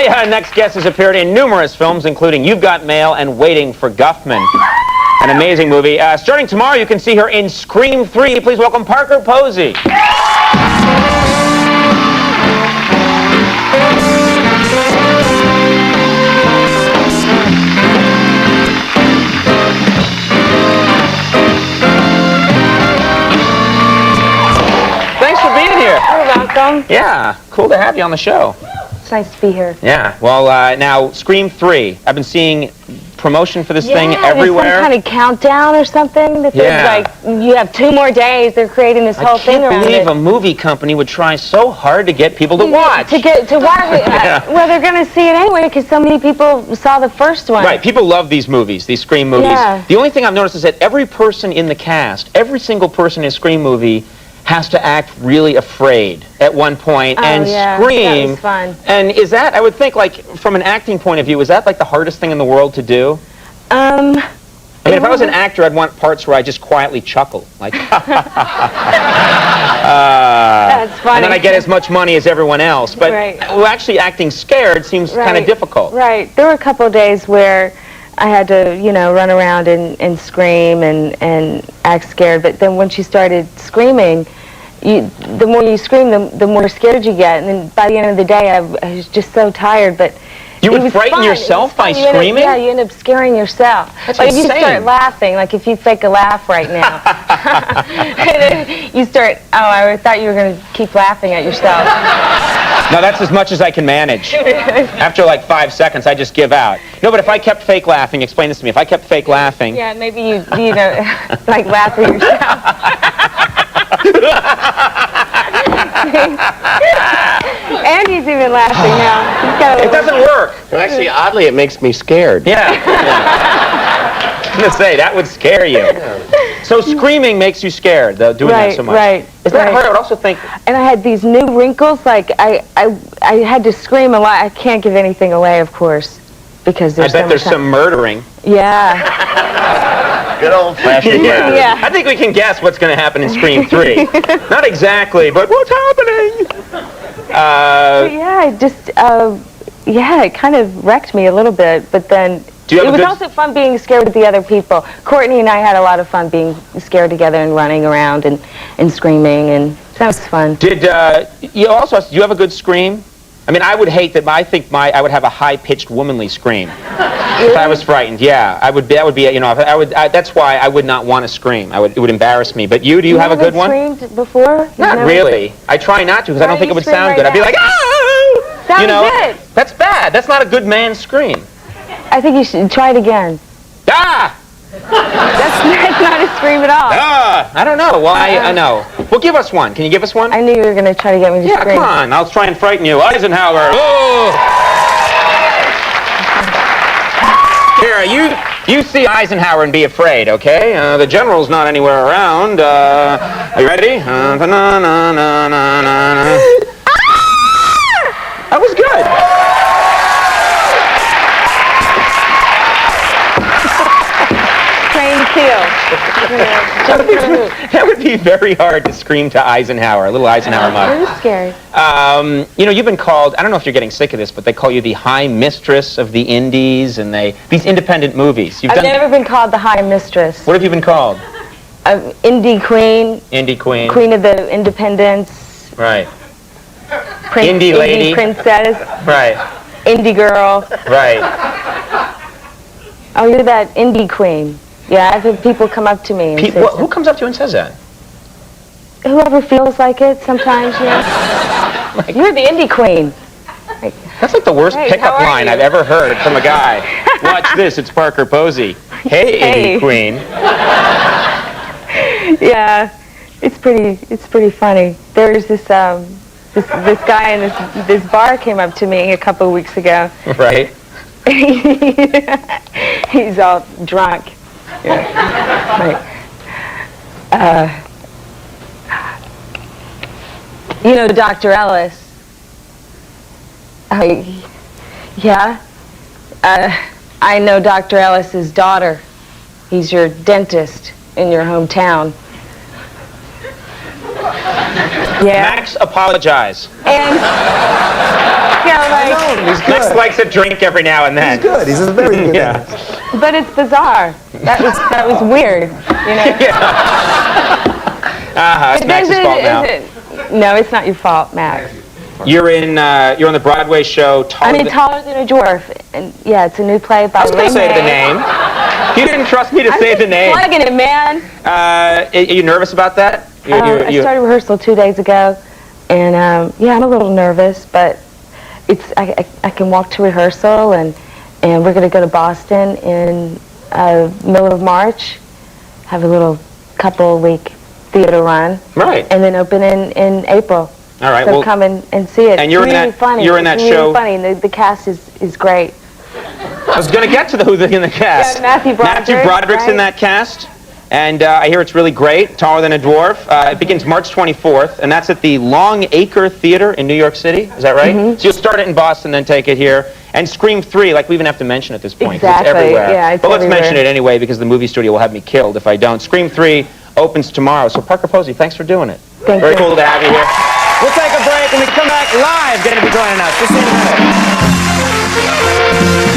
My next guest has appeared in numerous films, including You've Got Mail and Waiting for Guffman. An amazing movie. Starting tomorrow, you can see her in Scream 3. Please welcome Parker Posey. Thanks for being here. You're welcome. Yeah, cool to have you on the show. It's nice to be here. Yeah, well, now, Scream 3. I've been seeing promotion for this thing everywhere. There's some kind of countdown or something. That like, you have 2 more days. They're creating this whole thing around it. I can't believe a movie company would try so hard to get people to watch. To watch it. Well, they're going to see it anyway because so many people saw the first one. Right, people love these movies, these Scream movies. Yeah. The only thing I've noticed is that every person in the cast, every single person in a Scream movie has to act really afraid at one point and scream. That was fun. And is that, I would think, like, from an acting point of view, is that like the hardest thing in the world to do? I mean, if I was an actor, I'd want parts where I just quietly chuckle, like, that's funny. and then I get as much money as everyone else. But well, actually acting scared seems kind of difficult. Right. There were a couple of days where I had to, you know, run around and scream and act scared. But then when she started screaming, the more you scream, the more scared you get. And then by the end of the day, I was just so tired. But you would frighten yourself by screaming? Yeah, you end up scaring yourself. That's like insane. If you start laughing, like if you fake a laugh right now, and then you start, I thought you were going to keep laughing at yourself. No, that's as much as I can manage. After like 5 seconds, I just give out. No, but if I kept fake laughing, explain this to me. If I kept fake laughing... Yeah, maybe you know, like laugh at yourself. Andy's even laughing now. It doesn't work. Well, actually, oddly, it makes me scared. Yeah. I was going to say, that would scare you. Yeah. So screaming makes you scared, though, doing that so much. Right. Is that hard? I would also think... And I had these new wrinkles, like, I had to scream a lot. I can't give anything away, of course, because there's I bet there's some murdering. Yeah. Good old-fashioned murder. Yeah. I think we can guess what's going to happen in Scream 3. Not exactly, but what's happening? Yeah, it kind of wrecked me a little bit, but then... It was also fun being scared with the other people. Courtney and I had a lot of fun being scared together and running around and screaming, and that was fun. Did you also? Do you have a good scream? I mean, I would hate that. I think I would have a high-pitched, womanly scream if I was frightened. Yeah, I would. That would be. You know, that's why I would not want to scream. It would embarrass me. But you, do you have a good one? Screamed before? Not really. I try not to because I don't think it would sound good. I'd be like, ah! You know, that's bad. That's not a good man's scream. I think you should try it again. Ah! That's not a scream at all. Ah! I don't know. Well, I know. Well, give us one. Can you give us one? I knew you were going to try to get me to scream. Yeah, come on. I'll try and frighten you. Eisenhower. Oh! Here, you see Eisenhower and be afraid, okay? The general's not anywhere around. Are you ready? That was good. That would be very hard to scream to Eisenhower, a little Eisenhower mug. It was scary. You know, you've been called, I don't know if you're getting sick of this, but they call you the High Mistress of the Indies, and these independent movies. I've never been called the High Mistress. What have you been called? Indie Queen. Indie Queen. Queen of the Independents. Right. Indie Lady. Indie Princess. Right. Indie Girl. Right. Oh, you're that Indie Queen. Yeah, I've had people come up to me and say who comes up to you and says that? Whoever feels like it sometimes, you know. You're the Indie Queen. That's like the worst pickup line I've ever heard from a guy. Watch this, it's Parker Posey. Hey, Indie Queen. Yeah, it's pretty funny. There's this this guy in this bar came up to me a couple of weeks ago. Right. He's all drunk. Yeah. You know Dr. Ellis? Yeah? I know Dr. Ellis's daughter. He's your dentist in your hometown. Yeah. Max, apologize. And, you know, like... He's good. Max likes a drink every now and then. He's good. He's a very good Yeah. dentist. But it's bizarre. That was weird, you know? It's Max's fault now. No, it's not your fault, Max. You're on the Broadway show. I mean, Taller Than a Dwarf, and yeah, it's a new play by I was going to say the Brien. name. You didn't trust me to say the name. I'm plugging it, man. Are you nervous about that? I started rehearsal 2 days ago, and yeah, I'm a little nervous, but I can walk to rehearsal, and we're going to go to Boston in middle of March, have a little couple-week theater run, Right. and then open in April. All right. So Well, come and see it. and you're it's in really that- funny. you're in It's that really show- funny. The cast is great. I was going to get to who's in the cast. Yeah, Matthew Broderick's in right? that cast, and I hear it's really great. Taller Than a Dwarf. It begins March 24th, and that's at the Long Acre Theater in New York City. Is that right? So you'll start it in Boston, then take it here. And Scream 3, like we even have to mention at this point. 'Cause Exactly. It's everywhere. Yeah, it's but let's everywhere. mention it anyway, because the movie studio will have me killed if I don't. Scream 3 opens tomorrow. So Parker Posey, thanks for doing it. Thank Very you. cool to have you here. We'll take a break, and we come back live. Going to be joining us. Just in a minute.